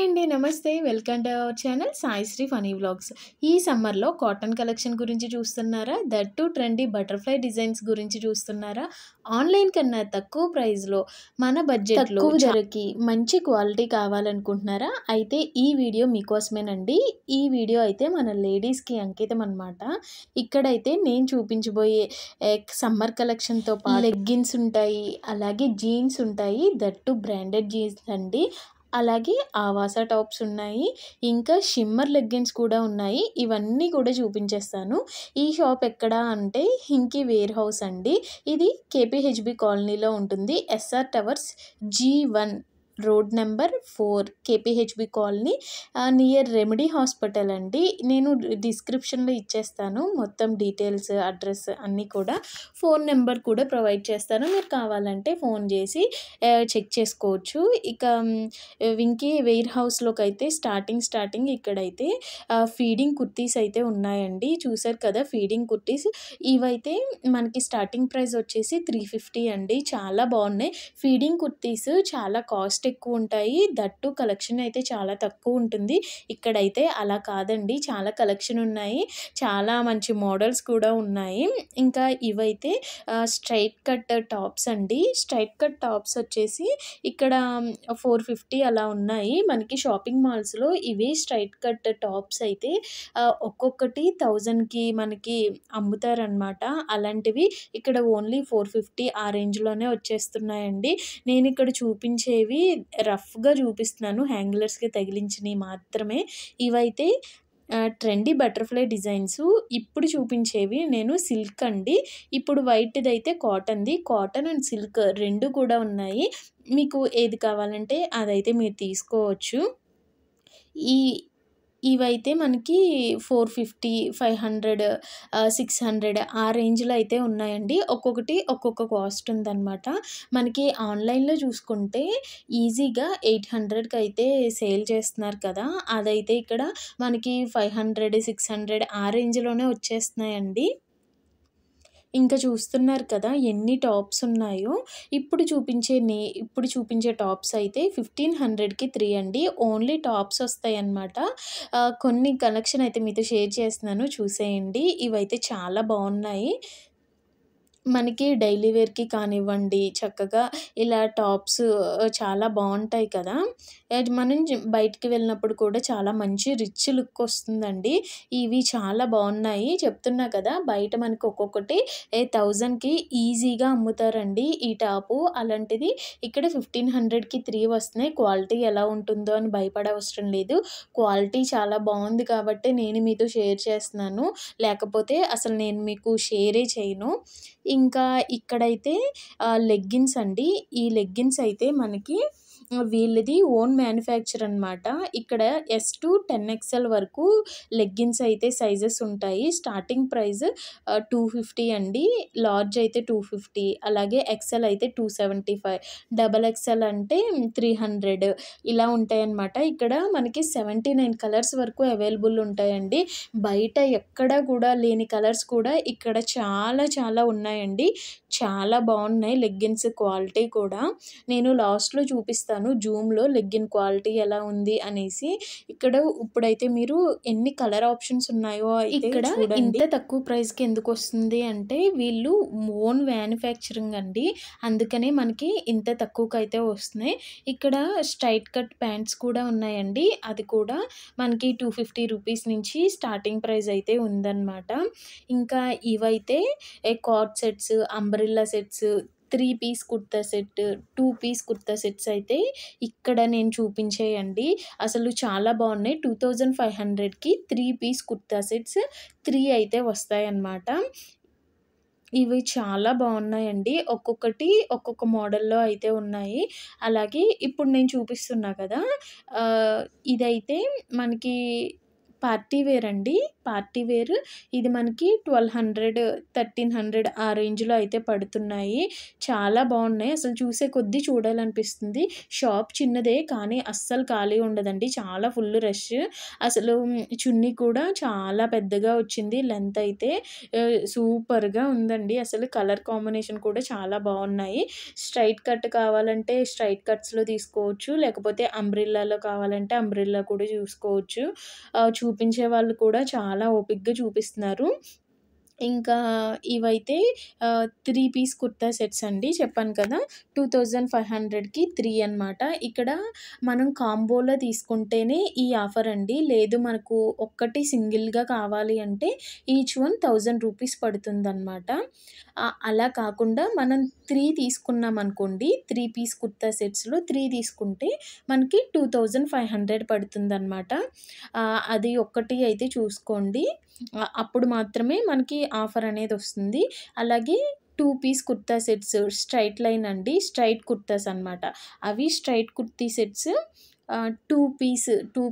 Hi అండి. నమస్తే. Welcome to our channel Saisri funny vlogs. ఈ సమ్మర్‌లో కాటన్ కలెక్షన్ గురించి చూస్తున్నారా? That too trendy butterfly designs గురించి చూస్తున్నారా? ఆన్‌లైన్ కన్నా తక్కువ ప్రైస్‌లో మన బడ్జెట్‌లో తక్కువ ధరకి మంచి క్వాలిటీ కావాలనుకుంటున్నారా? అయితే ఈ వీడియో మీకోసమేనండి. ఈ వీడియో అయితే మన లేడీస్‌కి అంకితం అనమాట. ఇక్కడైతే నేను చూపించబోయే సమ్మర్ కలెక్షన్‌తో పాటు లెగ్గిన్స్ ఉంటాయి. అలాగే జీన్స్ ఉంటాయి. దట్ టూ బ్రాండెడ్ జీన్స్ అండి. అలాగే ఆవాస టాప్స్ ఉన్నాయి. ఇంకా షిమ్మర్ లెగ్గిన్స్ కూడా ఉన్నాయి. ఇవన్నీ కూడా చూపించేస్తాను. ఈ షాప్ ఎక్కడ అంటే హింకీ వేర్ హౌస్ అండి. ఇది కేపీహెచ్బి కాలనీలో ఉంటుంది. SR towers G1 road number 4 KPHB colony near remedy hospital అండి. నేను డిస్క్రిప్షన్లో ఇచ్చేస్తాను మొత్తం డీటెయిల్స్, అడ్రస్ అన్నీ కూడా. ఫోన్ నెంబర్ కూడా ప్రొవైడ్ చేస్తాను. మీరు కావాలంటే ఫోన్ చేసి చెక్ చేసుకోవచ్చు. ఇక వింకీ వేర్ హౌస్లోకి అయితే స్టార్టింగ్ ఇక్కడైతే ఫీడింగ్ కుర్తీస్ అయితే ఉన్నాయండి. చూసారు కదా ఫీడింగ్ కుర్తీస్. ఇవైతే మనకి స్టార్టింగ్ ప్రైస్ వచ్చేసి 350 అండి. చాలా బాగున్నాయి. ఫీడింగ్ కుర్తీస్ చాలా కాస్ట్ ఎక్కువ ఉంటాయి. దట్టు కలెక్షన్ అయితే చాలా తక్కువ ఉంటుంది. ఇక్కడైతే అలా కాదండి. చాలా కలెక్షన్ ఉన్నాయి. చాలా మంచి మోడల్స్ కూడా ఉన్నాయి. ఇంకా ఇవైతే స్ట్రైట్ కట్ టాప్స్ అండి. స్ట్రైట్ కట్ టాప్స్ వచ్చేసి ఇక్కడ 450 అలా ఉన్నాయి. మనకి షాపింగ్ మాల్స్‌లో ఇవే స్ట్రైట్ కట్ టాప్స్ అయితే ఒక్కొక్కటి 1000కి మనకి అమ్ముతారనమాట. అలాంటివి ఇక్కడ ఓన్లీ 450 ఆ రేంజ్‌లోనే వచ్చేస్తున్నాయండి. నేను ఇక్కడ చూపించేవి రఫ్‌గా చూపిస్తున్నాను. హ్యాంగ్లర్స్‌కి తగిలించినవి మాత్రమే. ఇవైతే ట్రెండీ బటర్‌ఫ్లై డిజైన్స్. ఇప్పుడు చూపించేవి నేను సిల్క్ అండి. ఇప్పుడు వైట్‌దైతే కాటన్‌ది. కాటన్ అండ్ సిల్క్ 2 కూడా ఉన్నాయి. మీకు ఏది కావాలంటే అదైతే మీరు తీసుకోవచ్చు. ఈ ఇవైతే మనకి 450, 500, 600 ఆ రేంజ్‌లో అయితే ఉన్నాయండి. ఒక్కొక్కటి ఒక్కొక్క కాస్ట్ ఉందనమాట. మనకి ఆన్‌లైన్‌లో చూసుకుంటే ఈజీగా 800కి అయితే సేల్ చేస్తున్నారు కదా! అదైతే ఇక్కడ మనకి 500, 600 ఆ రేంజ్‌లోనే వచ్చేస్తున్నాయండి. ఇంకా చూస్తున్నారు కదా ఎన్ని టాప్స్ ఉన్నాయో. ఇప్పుడు చూపించే టాప్స్ అయితే 1500కి 3 అండి. ఓన్లీ టాప్స్ వస్తాయన్నమాట. కొన్ని కలెక్షన్ అయితే మీతో షేర్ చేస్తున్నాను చూసేయండి. ఇవైతే చాలా బాగున్నాయి. మనకి డైలీ వేర్‌కి కానివ్వండి, చక్కగా ఇలా టాప్స్ చాలా బావుంటాయి కదా! మనం బయటికి వెళ్ళినప్పుడు కూడా చాలా మంచి రిచ్ లుక్ వస్తుందండి. ఇవి చాలా బావున్నాయి. చెప్తున్నా కదా! బయట మనకు ఒక్కొక్కటి 1000కి ఈజీగా అమ్ముతారండి ఈ టాపు. అలాంటిది ఇక్కడ 1500కి 3 వస్తున్నాయి. క్వాలిటీ ఎలా ఉంటుందో అని భయపడవసరం లేదు. క్వాలిటీ చాలా బావుంది కాబట్టే నేను మీతో షేర్ చేస్తున్నాను. లేకపోతే అసలు నేను మీకు షేరే చేయను. ఇంకా ఇక్కడైతే లెగ్గిన్స్ అండి. ఈ లెగ్గిన్స్ అయితే మనకి వీళ్ళది ఓన్ మ్యానుఫ్యాక్చర్ అనమాట. ఇక్కడ ఎస్ టు 10XL వరకు లెగ్గిన్స్ అయితే సైజెస్ ఉంటాయి. స్టార్టింగ్ ప్రైస్ 250 అండి. లార్జ్ అయితే 250, అలాగే ఎక్సెల్ అయితే 275, డబల్ ఎక్సెల్ అంటే 300 ఇలా ఉంటాయన్నమాట. ఇక్కడ మనకి 79 కలర్స్ వరకు అవైలబుల్ ఉంటాయండి. బయట ఎక్కడా కూడా లేని కలర్స్ కూడా ఇక్కడ చాలా ఉన్నాయండి. చాలా బాగున్నాయి లెగ్గిన్స్ క్వాలిటీ కూడా. నేను లాస్ట్‌లో చూపిస్తాను జూమ్‌లో లెగ్గిన్ క్వాలిటీ ఎలా ఉంది అనేసి. ఇక్కడ ఇప్పుడైతే మీరు ఎన్ని కలర్ ఆప్షన్స్ ఉన్నాయో అయితే ఇక్కడ చూడండి. ఇంత తక్కువ ప్రైస్‌కి ఎందుకొస్తుంది అంటే వీళ్ళు ఓన్ మ్యానుఫ్యాక్చరింగ్ అండి. అందుకనే మనకి ఇంత తక్కువకైతే వస్తున్నాయి. ఇక్కడ స్ట్రైట్ కట్ ప్యాంట్స్ కూడా ఉన్నాయండి. అది కూడా మనకి 250 రూపీస్ నుంచి స్టార్టింగ్ ప్రైస్ అయితే ఉందన్నమాట. ఇంకా ఇవైతే card sets, umbrella sets, 3 piece kurta set, 2 piece kurta sets అయితే ఇక్కడ నేను చూపించేయండి. అసలు చాలా బాగున్నాయి. 2500కి 3 పీస్ కుర్తా సెట్స్ 3 అయితే వస్తాయన్నమాట. ఇవి చాలా బాగున్నాయండి. ఒక్కొక్కటి ఒక్కొక్క మోడల్‌లో అయితే ఉన్నాయి. అలాగే ఇప్పుడు నేను చూపిస్తున్నా కదా! ఇదైతే మనకి పార్టీ వేర్ అండి. Party wear. ఇది మనకి 1200, 1300 ఆ రేంజ్‌లో అయితే పడుతున్నాయి. చాలా బావున్నాయి. అసలు చూసే కొద్దీ చూడాలనిపిస్తుంది. షాప్ చిన్నదే కానీ అస్సలు ఖాళీ ఉండదండి. చాలా ఫుల్ రష్. అసలు చున్నీ కూడా చాలా పెద్దగా వచ్చింది. లెంత్ అయితే సూపర్‌గా ఉందండి. అసలు కలర్ కాంబినేషన్ కూడా చాలా బావున్నాయి. స్ట్రెయిట్ కట్ కావాలంటే స్ట్రెయిట్ కట్స్‌లో తీసుకోవచ్చు. లేకపోతే అంబ్రెల్లాలో కావాలంటే అంబ్రెల్లా కూడా చూసుకోవచ్చు. చూపించే వాళ్ళు కూడా చాలా ఓపికగా చూపిస్తున్నారు. ఇంకా ఇవైతే 3 పీస్ కుర్తా సెట్స్ అండి. చెప్పాను కదా! 2500కి 3 అనమాట. ఇక్కడ మనం కాంబోలో తీసుకుంటేనే ఈ ఆఫర్ అండి. లేదు మనకు ఒక్కటి సింగిల్‌గా కావాలి అంటే ఈచ్ వన్ 1000 రూపీస్ పడుతుందనమాట. అలా కాకుండా మనం 3 తీసుకున్నామనుకోండి, 3 పీస్ కుర్తా సెట్స్‌లో 3 తీసుకుంటే మనకి 2500 పడుతుందనమాట. అది ఒక్కటి అయితే చూసుకోండి. అప్పుడు మాత్రమే మనకి ఆఫర్ అనేదొస్తుంది. అలాగే 2 piece kurta sets straight line అండి. స్ట్రెయిట్ కుర్తాస్ అనమాట. అవి స్ట్రెయిట్ కుర్తీ సెట్స్ 2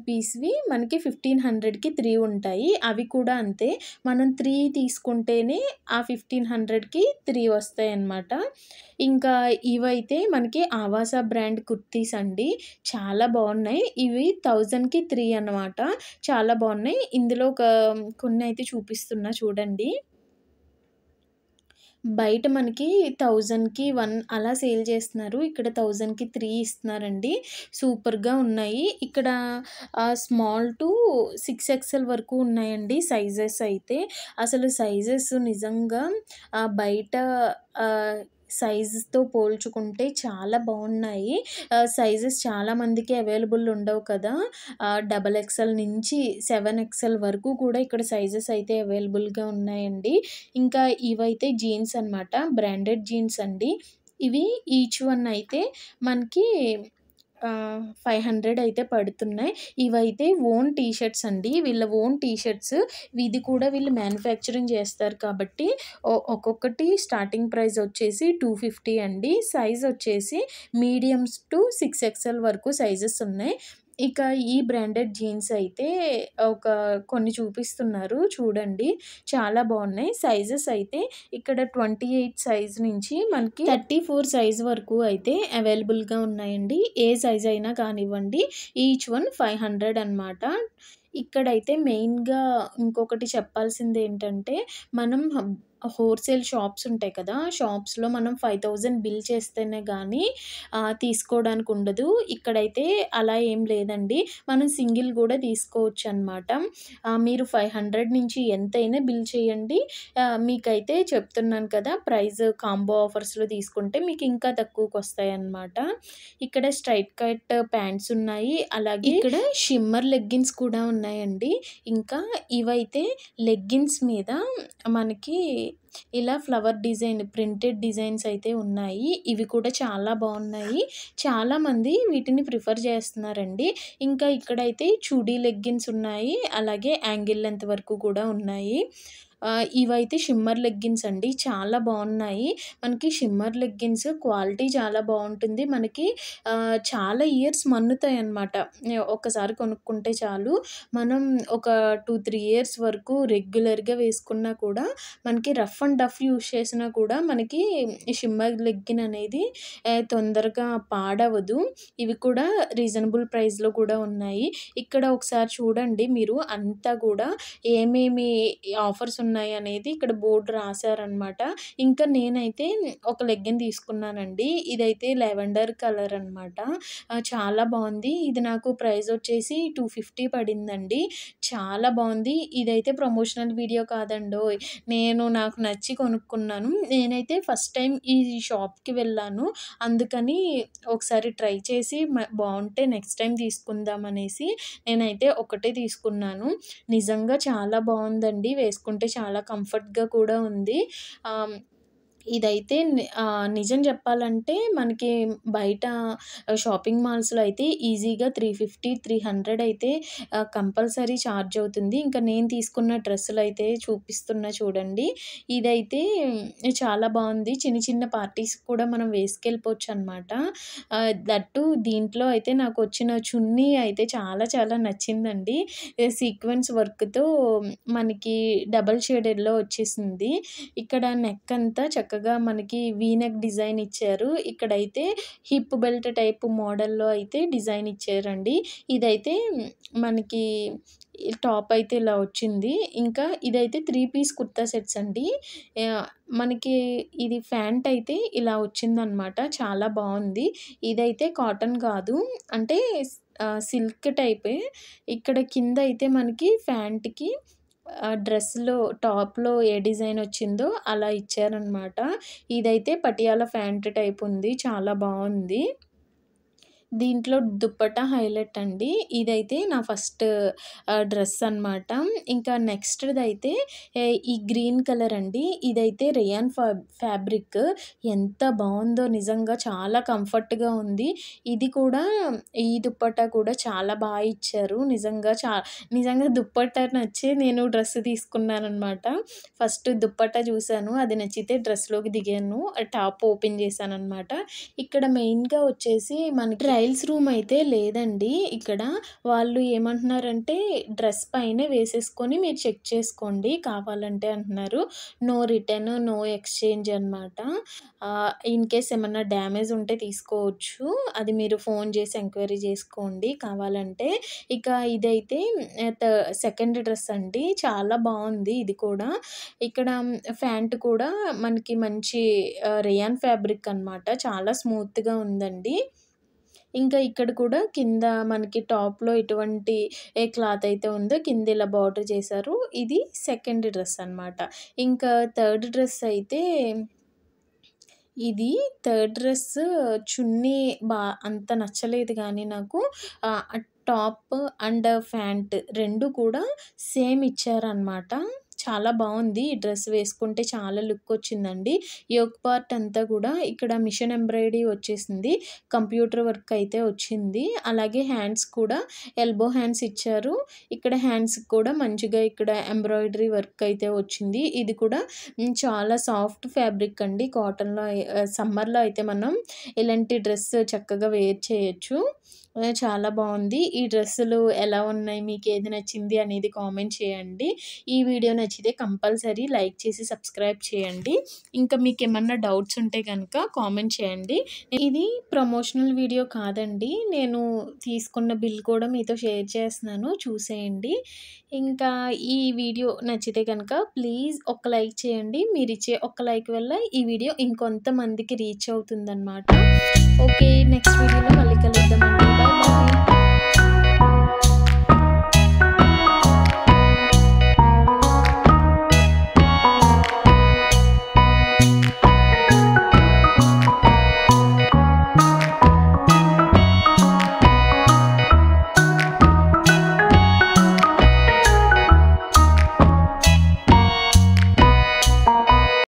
పీస్‌వి మనకి 1500కి 3 ఉంటాయి. అవి కూడా అంతే. మనం 3 తీసుకుంటేనే ఆ 1500కి 3 వస్తాయన్నమాట. ఇంకా ఇవైతే మనకి ఆవాస బ్రాండ్ కుర్తీస్ అండి. చాలా బావున్నాయి. ఇవి 1000కి 3 అన్నమాట. చాలా బావున్నాయి. ఇందులో కొన్నైతే చూపిస్తున్నా చూడండి. బయట మనకి 1000కి 1 అలా సేల్ చేస్తున్నారు. ఇక్కడ 1000కి 3 ఇస్తున్నారండి. సూపర్‌గా ఉన్నాయి. ఇక్కడ స్మాల్ టు 6 ఎక్స్‌ఎల్ వరకు ఉన్నాయండి సైజెస్ అయితే. అసలు సైజెస్ నిజంగా బయట ఆహ్, సైజెస్‌తో పోల్చుకుంటే చాలా బావున్నాయి. సైజెస్ చాలా మందికి అవైలబుల్ ఉండవు కదా! డబల్ ఎక్స్‌ఎల్ నుంచి 7 ఎక్స్‌ఎల్ వరకు కూడా ఇక్కడ సైజెస్ అయితే అవైలబుల్‌గా ఉన్నాయండి. ఇంకా ఇవైతే జీన్స్ అనమాట. బ్రాండెడ్ జీన్స్ అండి. ఇవి ఈచ్ వన్ అయితే మనకి 500 అయితే పడుతున్నాయి. ఇవైతే ఓన్ టీ షర్ట్స్ అండి. వీళ్ళ ఓన్ టీ షర్ట్స్. ఇది కూడా వీళ్ళు మ్యానుఫ్యాక్చరింగ్ చేస్తారు కాబట్టి ఒక్కొక్కటి స్టార్టింగ్ ప్రైస్ వచ్చేసి 250 అండి. సైజ్ వచ్చేసి మీడియమ్స్ టు 6 ఎక్స్‌ఎల్ వరకు సైజెస్ ఉన్నాయి. ఇక ఈ బ్రాండెడ్ జీన్స్ అయితే కొన్ని చూపిస్తున్నారు చూడండి. చాలా బావున్నాయి. సైజెస్ అయితే ఇక్కడ 28 సైజ్ నుంచి మనకి 34 సైజ్ వరకు అయితే అవైలబుల్‌గా ఉన్నాయండి. ఏ సైజ్ అయినా కానివ్వండి. ఈచ్ వన్ 500 అనమాట. ఇక్కడైతే మెయిన్‌గా ఇంకొకటి చెప్పాల్సిందేంటంటే మనం హోల్‌సేల్ షాప్స్ ఉంటాయి కదా! షాప్స్‌లో మనం 5000 బిల్ చేస్తేనే గానీ తీసుకోవడానికి ఉండదు. ఇక్కడైతే అలా ఏం లేదండి. మనం సింగిల్ గూడా తీసుకోవచ్చనమాట. మీరు 500 నుంచి ఎంతైనా బిల్ చేయండి. మీకైతే చెప్తున్నాను కదా! ప్రైస్ కాంబో ఆఫర్స్‌లో తీసుకుంటే మీకు ఇంకా తక్కువకొస్తాయన్నమాట. ఇక్కడ స్ట్రెయిట్ కట్ ప్యాంట్స్ ఉన్నాయి. అలాగే ఇక్కడ షిమ్మర్ లెగ్గిన్స్ కూడా ఉన్నాయండి. ఇంకా ఇవైతే లెగ్గిన్స్ మీద మనకి ఇలా ఫ్లవర్ డిజైన్ ప్రింటెడ్ డిజైన్స్ అయితే ఉన్నాయి. ఇవి కూడా చాలా బావున్నాయి. చాలామంది వీటిని ప్రిఫర్ చేస్తున్నారండి. ఇంకా ఇక్కడైతే చుడీ లెగ్గిన్స్ ఉన్నాయి. అలాగే యాంగిల్ లెంత్ వరకు కూడా ఉన్నాయి. ఇవైతే షిమ్మర్ లెగ్గిన్స్ అండి. చాలా బావున్నాయి. మనకి షిమ్మర్ లెగ్గిన్స్ క్వాలిటీ చాలా బావుంటుంది. మనకి చాలా ఇయర్స్ మన్నుతాయన్నమాట. ఒక్కసారి కొనుక్కుంటే చాలు. మనం ఒక 2, 3 ఇయర్స్ వరకు రెగ్యులర్‌గా వేసుకున్నా కూడా మనకి రఫ్ అండ్ టఫ్ యూజ్ చేసినా కూడా మనకి షిమ్మర్ లెగ్గిన్ అనేది తొందరగా పాడవదు. ఇవి కూడా రీజనబుల్ ప్రైస్‌లో కూడా ఉన్నాయి. ఇక్కడ ఒకసారి చూడండి మీరు అంతా కూడా ఏమేమి ఆఫర్స్ ఉన్నాయనేది ఇక్కడ బోర్డ్ రాశారనమాట. ఇంకా నేనైతే ఒక లెగ్గిన్ తీసుకున్నానండి. ఇదైతే లావెండర్ కలర్ అనమాట. చాలా బావుంది. ఇది నాకు ప్రైస్ వచ్చేసి 250 పడిందండి. చాలా బావుంది. ఇదైతే ప్రమోషనల్ వీడియో కాదండోయ్! నాకు నచ్చి కొనుక్కున్నాను. నేనైతే ఫస్ట్ టైమ్ ఈ షాప్‌కి వెళ్ళాను. అందుకని ఒకసారి ట్రై చేసి బావుంటే నెక్స్ట్ టైమ్ తీసుకుందాం అనేసి నేనైతే ఒకటే తీసుకున్నాను. నిజంగా చాలా బావుందండి. వేసుకుంటే చాలా కంఫర్ట్‌గా కూడా ఉంది. ఆహ్ ఇదైతే నిజం చెప్పాలంటే మనకి బయట షాపింగ్ మాల్స్‌లో అయితే ఈజీగా 350, 300 అయితే కంపల్సరీ చార్జ్ అవుతుంది. ఇంకా నేను తీసుకున్న డ్రెస్సులైతే చూపిస్తున్నా చూడండి. ఇదైతే చాలా బావుంది. చిన్న చిన్న పార్టీస్‌కి కూడా మనం వేసుకెళ్ళిపోవచ్చనమాట. దట్టు దీంట్లో అయితే నాకొచ్చిన చున్నీ అయితే చాలా చాలా నచ్చిందండి. సీక్వెన్స్ వర్క్‌తో మనకి డబుల్ షేడెడ్‌లో వచ్చేసింది. ఇక్కడ నెక్ అంతా చక్కగా మనకి వీ నెక్ డిజైన్ ఇచ్చారు. ఇక్కడైతే హిప్ బెల్ట్ టైప్ మోడల్‌లో అయితే డిజైన్ ఇచ్చారండి. ఇదైతే మనకి టాప్ అయితే ఇలా వచ్చింది. ఇంకా ఇదైతే 3 పీస్ కుర్తా సెట్స్ అండి. ఆహ్, మనకి ఇది ఫ్యాంట్ అయితే ఇలా వచ్చిందనమాట. చాలా బావుంది. ఇదైతే కాటన్ కాదు. అంటే సిల్క్ టైపే. ఇక్కడ కింద అయితే మనకి ఫ్యాంట్‌కి డ్రెస్‌లో టాప్‌లో ఏ డిజైన్ వచ్చిందో అలా ఇచ్చారనమాట. ఇదైతే పటియాలా ఫ్యాంట్ టైప్ ఉంది. చాలా బావుంది. దీంట్లో దుప్పట్టా హైలైట్ అండి. ఇదైతే నా ఫస్ట్ డ్రెస్ అనమాట. ఇంకా నెక్స్ట్‌దైతే ఈ గ్రీన్ కలర్ అండి. ఇదైతే రేయాన్ ఫ్యాబ్రిక్ ఎంత బావుందో నిజంగా చాలా కంఫర్ట్‌గా ఉంది. ఇది కూడా ఈ దుప్పట్టా కూడా చాలా ఇచ్చారు. నిజంగా దుప్పట్టా నచ్చే నేను డ్రెస్ తీసుకున్నాననమాట. ఫస్ట్ దుప్పట్టా చూసాను. అది నచ్చితే డ్రెస్‌లోకి దిగాను. టాప్ ఓపెన్ చేశాననమాట. ఇక్కడ మెయిన్‌గా వచ్చేసి మనకి ట్రయల్స్ రూమ్ అయితే లేదండి ఇక్కడ. వాళ్ళు ఏమంటున్నారంటే డ్రెస్ పైనే వేసేసుకొని మీరు చెక్ చేసుకోండి కావాలంటే అంటున్నారు. నో రిటర్న్, నో ఎక్స్‌చేంజ్ అనమాట. ఇన్ కేస్ ఏమన్నా డ్యామేజ్ ఉంటే తీసుకోవచ్చు. అది మీరు ఫోన్ చేసి ఎంక్వైరీ చేసుకోండి కావాలంటే. ఇక ఇదైతే సెకండ్ డ్రెస్ అండి. చాలా బావుంది ఇది కూడా. ఇక్కడ ఫ్యాంట్ కూడా మనకి మంచి రేయాన్ ఫ్యాబ్రిక్ అనమాట. చాలా స్మూత్‌గా ఉందండి. ఇంకా ఇక్కడ కూడా కింద మనకి టాప్‌లో ఎటువంటి క్లాత్ అయితే ఉందో కింద ఇలా బార్డర్ చేశారు. ఇది సెకండ్ డ్రెస్ అనమాట. ఇంకా థర్డ్ డ్రెస్ అయితే ఇది థర్డ్ డ్రెస్ చున్నీ అంత నచ్చలేదు గానీ నాకు. టాప్ అండ్ ఫ్యాంట్ 2 కూడా సేమ్ ఇచ్చారనమాట. చాలా బావుంది. ఈ డ్రెస్ వేసుకుంటే చాలా లుకొచ్చిందండి. యోక్ పార్ట్ అంతా కూడా ఇక్కడ మిషన్ ఎంబ్రాయిడరీ వచ్చేసింది. కంప్యూటర్ వర్క్ అయితే వచ్చింది. అలాగే హ్యాండ్స్ కూడా ఎల్బో హ్యాండ్స్ ఇచ్చారు. ఇక్కడ హ్యాండ్స్‌కి కూడా మంచిగా ఇక్కడ ఎంబ్రాయిడరీ వర్క్ అయితే వచ్చింది. ఇది కూడా చాలా సాఫ్ట్ ఫ్యాబ్రిక్ అండి. కాటన్‌లో సమ్మర్‌లో అయితే మనం ఇలాంటి డ్రెస్ చక్కగా వేర్ చేయొచ్చు. చాలా బావుంది. ఈ డ్రెస్సులు ఎలా ఉన్నాయి? మీకేది నచ్చింది అనేది కామెంట్ చేయండి. ఈ వీడియో నచ్చితే కంపల్సరీ లైక్ చేసి సబ్స్క్రైబ్ చేయండి. ఇంకా మీకేమన్నా డౌట్స్ ఉంటే గనక కామెంట్ చేయండి. ఇది ప్రమోషనల్ వీడియో కాదండి. నేను తీసుకున్న బిల్ కూడా మీతో షేర్ చేస్తున్నాను చూసేయండి. ఇంకా ఈ వీడియో నచ్చితే గనక ప్లీజ్ ఒక లైక్ చేయండి. మీరిచ్చే ఒక్క లైక్ వల్ల ఈ వీడియో ఇంకొంతమందికి రీచ్ అవుతుందనమాట. ఓకే. నెక్స్ట్ వీడియోలో మళ్ళీ కలుద్దామండి. Bye bye.